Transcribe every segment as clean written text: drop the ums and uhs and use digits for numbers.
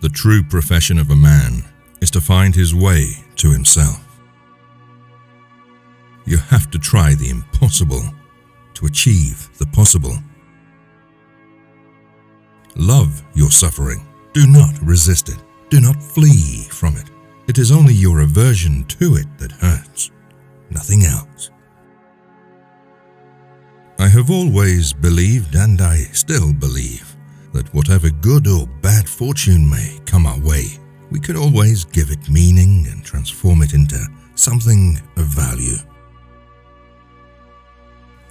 The true profession of a man is to find his way to himself. You have to try the impossible to achieve the possible. Love your suffering. Do not resist it. Do not flee from it. It is only your aversion to it that hurts, nothing else. I have always believed, and I still believe, that whatever good or bad fortune may come our way, we can always give it meaning and transform it into something of value.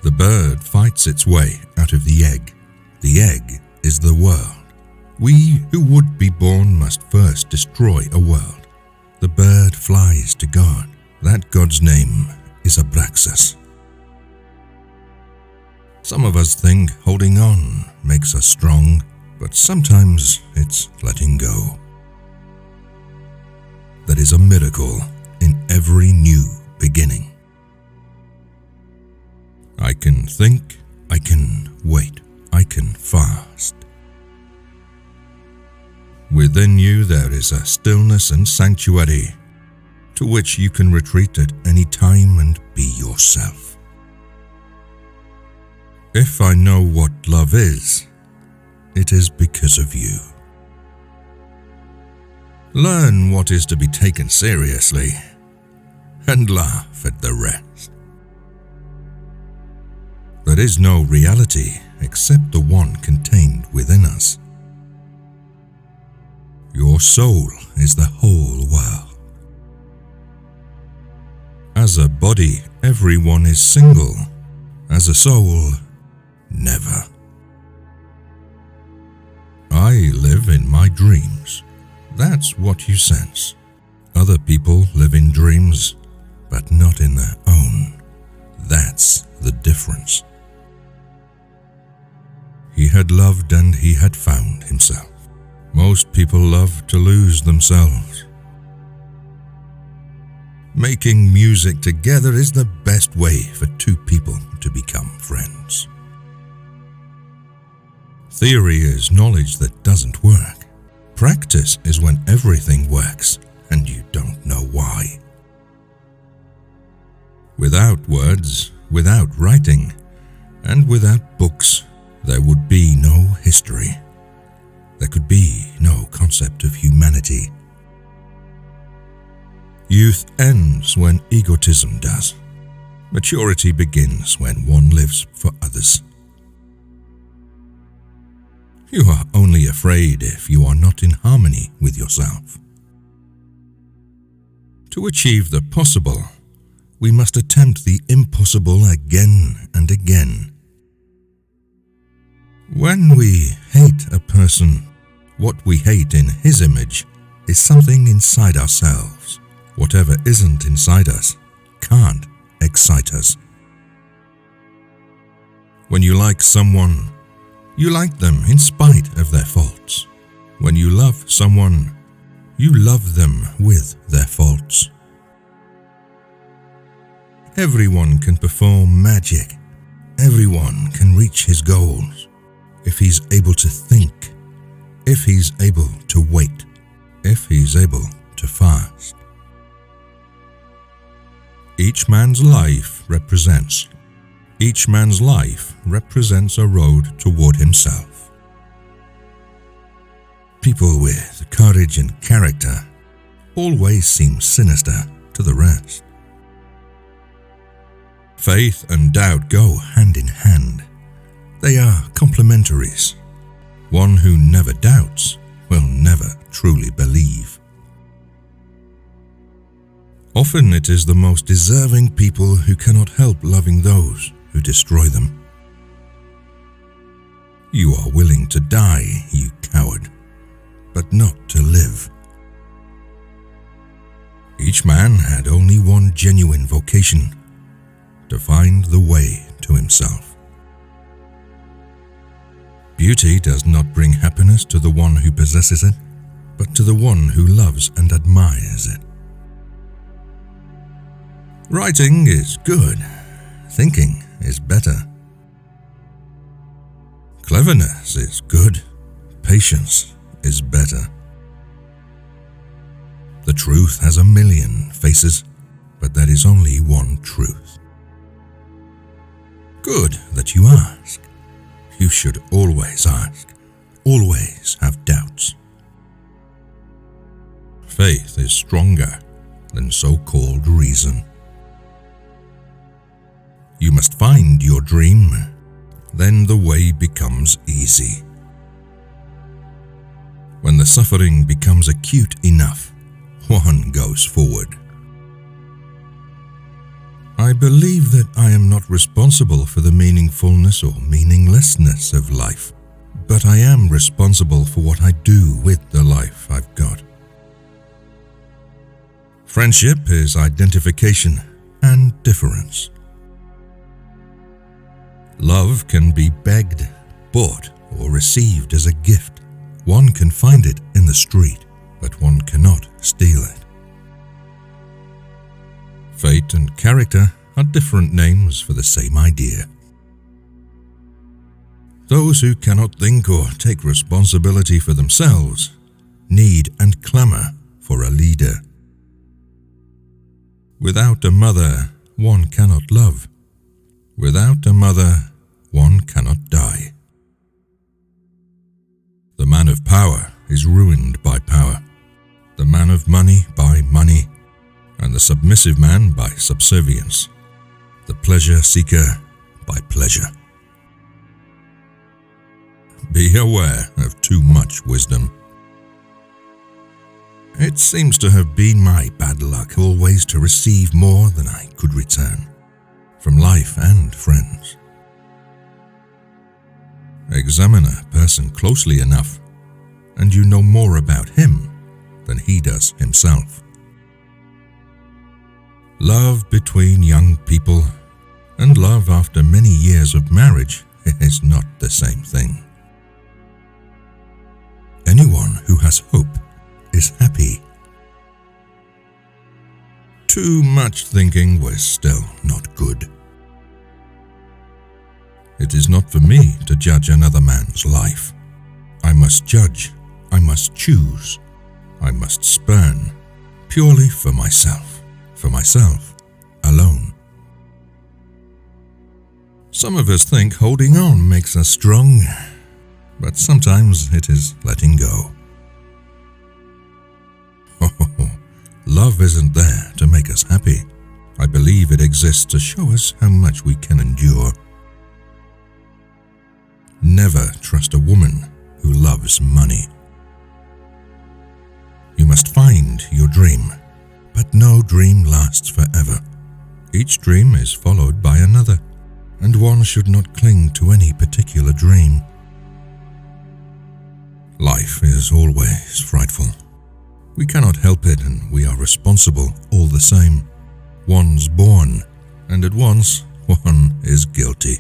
The bird fights its way out of the egg. The egg is the world. We who would be born must first destroy a world. The bird flies to God. That God's name is Abraxas. Some of us think holding on makes us strong, but sometimes it's letting go. There is a miracle in every new beginning. I can think, I can wait, I can fast. Within you there is a stillness and sanctuary to which you can retreat at any time and be yourself. If I know what love is, it is because of you. Learn what is to be taken seriously and laugh at the rest. There is no reality except the one contained within us. Your soul is the whole world. As a body, everyone is single. As a soul, never. I live in my dreams. That's what you sense. Other people live in dreams, but not in their own. That's the difference. He had loved and he had found himself. Most people love to lose themselves. Making music together is the best way for two people to become friends. Theory is knowledge that doesn't work. Practice is when everything works and you don't know why. Without words, without writing, and without books, there would be no history. There could be no concept of humanity. Youth ends when egotism does. Maturity begins when one lives for others. You are only afraid if you are not in harmony with yourself. To achieve the possible, we must attempt the impossible again and again. When we hate a person, what we hate in his image is something inside ourselves. Whatever isn't inside us can't excite us. When you like someone, you like them in spite of their faults. When you love someone, you love them with their faults. Everyone can perform magic. Everyone can reach his goals. If he's able to think, if he's able to wait, if he's able to fast. Each man's life represents a road toward himself. People with courage and character always seem sinister to the rest. Faith and doubt go hand in hand. They are complementaries. One who never doubts will never truly believe. Often it is the most deserving people who cannot help loving those who destroy them. You are willing to die, you coward, but not to live. Each man had only one genuine vocation: to find the way to himself. Beauty does not bring happiness to the one who possesses it, but to the one who loves and admires it. Writing is good. Thinking is better. Cleverness is good. Patience is better. The truth has a million faces, but there is only one truth. Good that you ask. You should always ask, always have doubts. Faith is stronger than so-called reason. You must find your dream, then the way becomes easy. When the suffering becomes acute enough, one goes forward. I believe that I am not responsible for the meaningfulness or meaninglessness of life, but I am responsible for what I do with the life I've got. Friendship is identification and difference. Love can be begged, bought, or received as a gift. One can find it in the street, but one cannot steal it. Fate and character are different names for the same idea. Those who cannot think or take responsibility for themselves need and clamor for a leader. Without a mother, one cannot love. Without a mother, one cannot die. The man of power is ruined by power, the man of money by money, and the submissive man by subservience, the pleasure seeker by pleasure. Be aware of too much wisdom. It seems to have been my bad luck always to receive more than I could return, from life and friends. Examine a person closely enough, and you know more about him than he does himself. Love between young people and love after many years of marriage is not the same thing. Anyone who has hope is happy. Too much thinking was still not good. It is not for me to judge another man's life. I must judge, I must choose, I must spurn, purely for myself alone. Some of us think holding on makes us strong, but sometimes it is letting go. Love isn't there to make us happy. I believe it exists to show us how much we can endure. Never trust a woman who loves money. You must find your dream, but no dream lasts forever. Each dream is followed by another, and one should not cling to any particular dream. Life is always frightful. We cannot help it, and we are responsible all the same. One's born, and at once one is guilty.